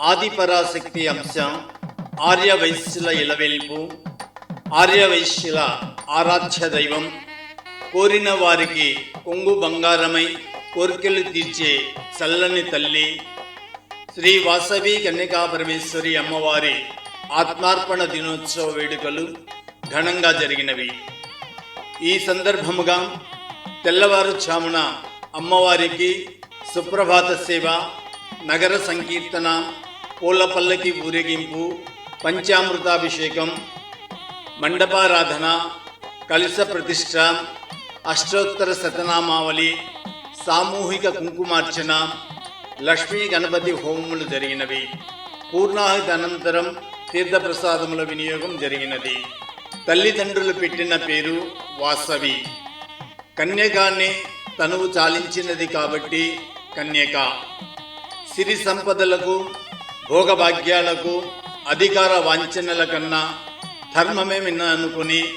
ఆదిపరాశక్తి అంశం ఆర్యవైశ్యుల ఇలవెల్పు, ఆర్యవైశ్యుల ఆరాధ్య దైవం, కోరిన వారికి కొంగు బంగారమై కోరికలు తీర్చే చల్లని తల్లి శ్రీ వాసవి కన్యకా పరమేశ్వరి అమ్మవారి ఆత్మార్పణ దినోత్సవ వేడుకలు ఘనంగా జరిగినవి. ఈ సందర్భముగా తెల్లవారుజామున అమ్మవారికి సుప్రభాత సేవ, నగర సంకీర్తన, పూల పల్లకి ఊరేగింపు, పంచామృతాభిషేకం, మండపారాధన, కలశ ప్రతిష్ఠ, అష్టోత్తర శతనామావళి, సామూహిక కుంకుమార్చన, లక్ష్మీ గణపతి హోమములు జరిగినవి. పూర్ణాహుతి అనంతరం తీర్థప్రసాదముల వినియోగం జరిగినది. తల్లిదండ్రులు పెట్టిన పేరు వాసవి. కన్యకాన్ని తనువు చాలించినది కాబట్టి కన్యక. సిరి సంపదలకు, భోగభాగ్యాలకు, అధికార వాంఛనల కన్నా ధర్మమే మిన్న అనుకుని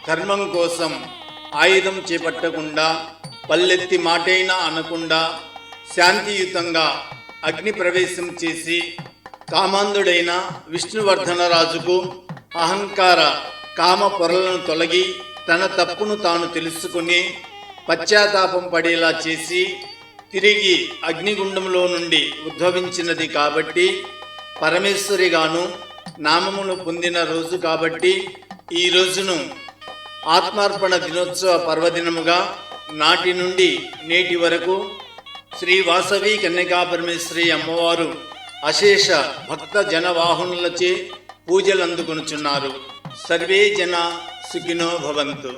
ధర్మం కోసం ఆయుధం చేపట్టకుండా, పల్లెత్తి మాటైనా అనకుండా శాంతియుతంగా అగ్ని ప్రవేశం చేసి కామాంధుడైన విష్ణువర్ధనరాజుకు అహంకార కామ పొరలను తొలగి తన తప్పును తాను తెలుసుకుని పశ్చాత్తాపం పడేలా చేసి తిరిగి అగ్నిగుండంలో నుండి ఉద్భవించినది కాబట్టి పరమేశ్వరిగాను నామమును పొందిన రోజు కాబట్టి ఈ రోజును ఆత్మార్పణ దినోత్సవ పర్వదినముగా నాటి నుండి నేటి వరకు శ్రీ వాసవి కన్యకా పరమేశ్వరి అమ్మవారు అశేష భక్త జనవాహనులచే పూజలు అందుకొనుచున్నారు. సర్వే జన సుఖినో భవంతు.